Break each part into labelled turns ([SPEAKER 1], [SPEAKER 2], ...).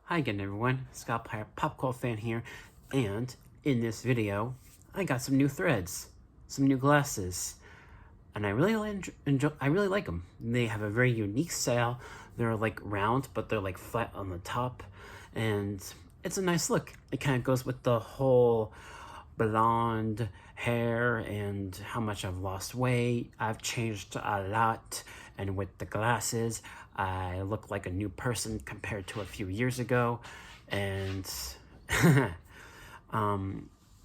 [SPEAKER 1] Hi again, everyone. Scott Pirate Popcorn fan here, and in this video, I got some new threads, some new glasses, and I really enjoy. I really like them. They have a very unique style. They're like round, but they're like flat on the top, and it's a nice look. It kind of goes with the whole blonde hair and how much I've lost weight. I've changed a lot, and with the glasses, I look like a new person compared to a few years ago. And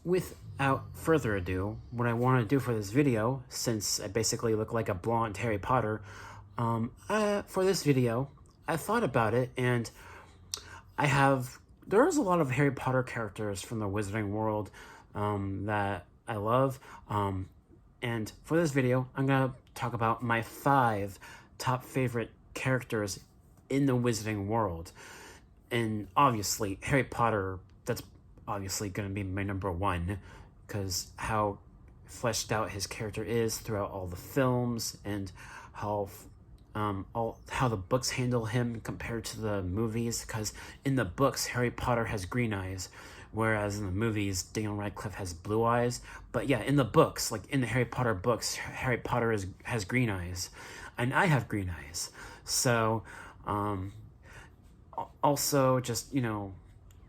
[SPEAKER 1] without further ado, what I want to do for this video, since I basically look like a blonde Harry Potter, for this video, I thought about it, and there's a lot of Harry Potter characters from the Wizarding World that I love. And for this video, I'm going to talk about my 5 top favorite characters in the Wizarding World. And obviously, Harry Potter, that's obviously going to be my number 1, because how fleshed out his character is throughout all the films, and how the books handle him compared to the movies. Because in the books, Harry Potter has green eyes, whereas in the movies, Daniel Radcliffe has blue eyes. But yeah, in the books, like in the Harry Potter books, Harry Potter has green eyes, and I have green eyes. So, also just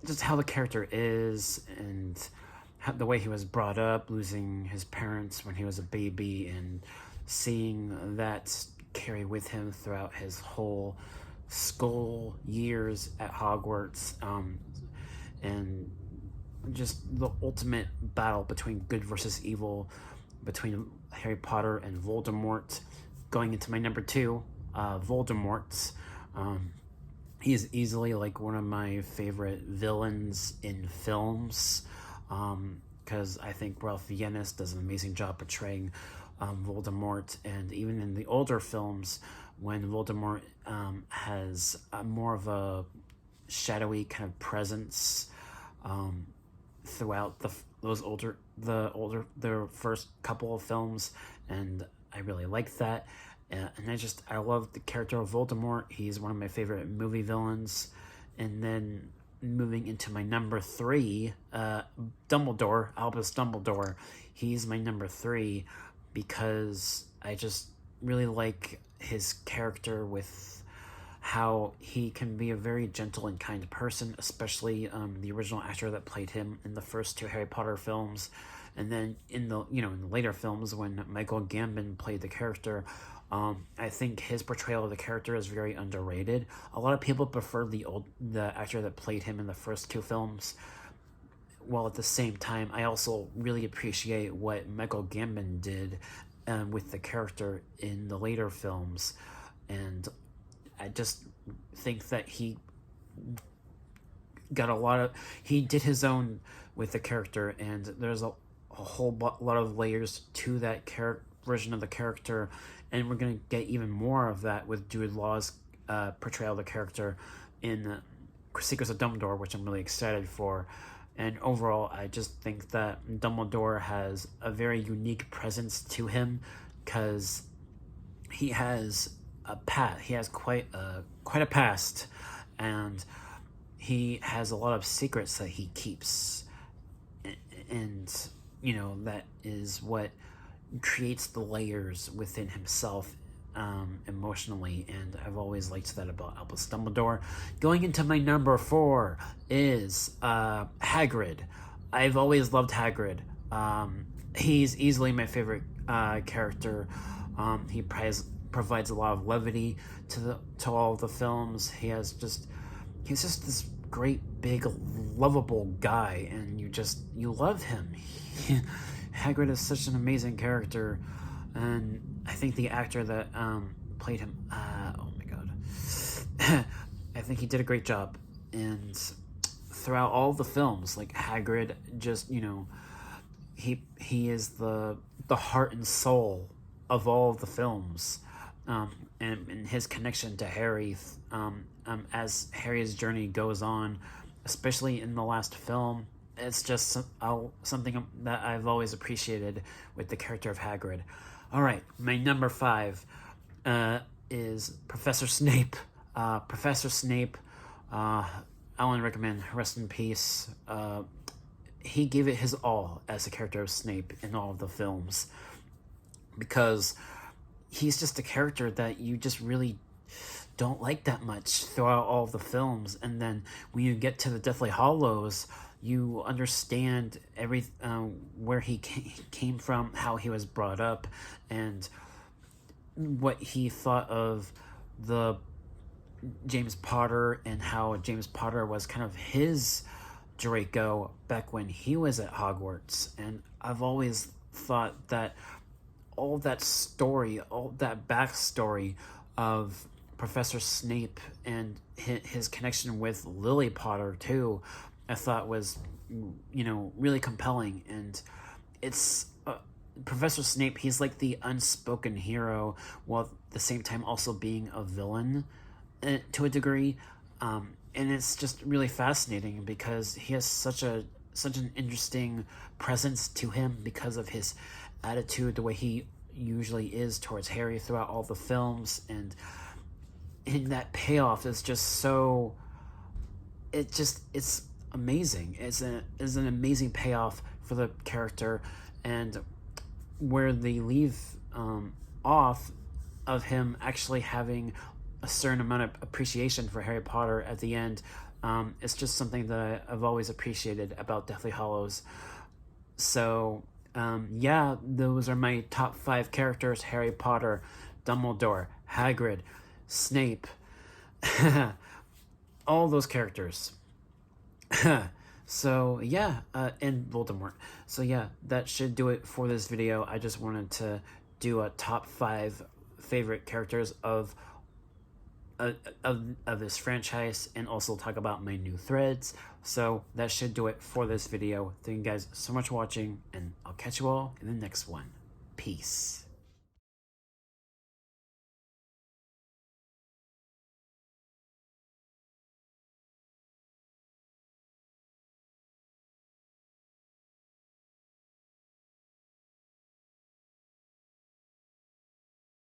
[SPEAKER 1] just how the character is, and the way he was brought up, losing his parents when he was a baby, and seeing that carry with him throughout his whole school years at Hogwarts, and just the ultimate battle between good versus evil between Harry Potter and Voldemort. Going into my number 2, Voldemort. He is easily like one of my favorite villains in films, because I think Ralph Fiennes does an amazing job portraying Voldemort. And even in the older films, when Voldemort has more of a shadowy kind of presence throughout the first couple of films, and I really like that. And I love the character of Voldemort. He's one of my favorite movie villains. And then moving into my number 3, Dumbledore, Albus Dumbledore. He's my number 3 because I just really like his character, with how he can be a very gentle and kind person, especially the original actor that played him in the first 2 Harry Potter films. And then in the later films, when Michael Gambon played the character, I think his portrayal of the character is very underrated. A lot of people prefer the actor that played him in the first 2 films. While at the same time, I also really appreciate what Michael Gambon did with the character in the later films. And I just think that he did his own with the character, and there's a whole lot of layers to that version of the character, and we're going to get even more of that with Jude Law's portrayal of the character in Secrets of Dumbledore, which I'm really excited for. And overall, I just think that Dumbledore has a very unique presence to him, because he has quite a past, and he has a lot of secrets that he keeps, and that is what creates the layers within himself emotionally. And I've always liked that about Albus Dumbledore. Going into my number 4 is Hagrid. I've always loved Hagrid. He's easily my favorite character. He provides a lot of levity to all of the films. He's just this great big lovable guy, and you love him. Hagrid is such an amazing character, and I think the actor that played him, oh my god, I think he did a great job. And throughout all the films, like Hagrid, just he is the heart and soul of all of the films, and his connection to Harry, as Harry's journey goes on, especially in the last film. It's just something that I've always appreciated with the character of Hagrid. All right, my number 5 is Professor Snape. Professor Snape, Alan Rickman, rest in peace. He gave it his all as the character of Snape in all of the films, because he's just a character that you just really don't like that much throughout all of the films. And then when you get to the Deathly Hallows, you understand where he came from, how he was brought up, and what he thought of the James Potter, and how James Potter was kind of his Draco back when he was at Hogwarts. And I've always thought that all that story, all that backstory of Professor Snape and his connection with Lily Potter too, I thought was, really compelling. And it's Professor Snape, he's like the unspoken hero, while at the same time also being a villain to a degree. And it's just really fascinating because he has such an interesting presence to him because of his attitude, the way he usually is towards Harry throughout all the films. And that payoff is just so, it's amazing. It's an amazing payoff for the character. And where they leave off of him actually having a certain amount of appreciation for Harry Potter at the end, it's just something that I've always appreciated about Deathly Hallows. So yeah, those are my top 5 characters: Harry Potter, Dumbledore, Hagrid, Snape, all those characters. So yeah, and Voldemort. So yeah, that should do it for this video. I just wanted to do a top 5 favorite characters of this franchise, and also talk about my new threads. So that should do it for this video. Thank you guys so much for watching, and I'll catch you all in the next one. Peace.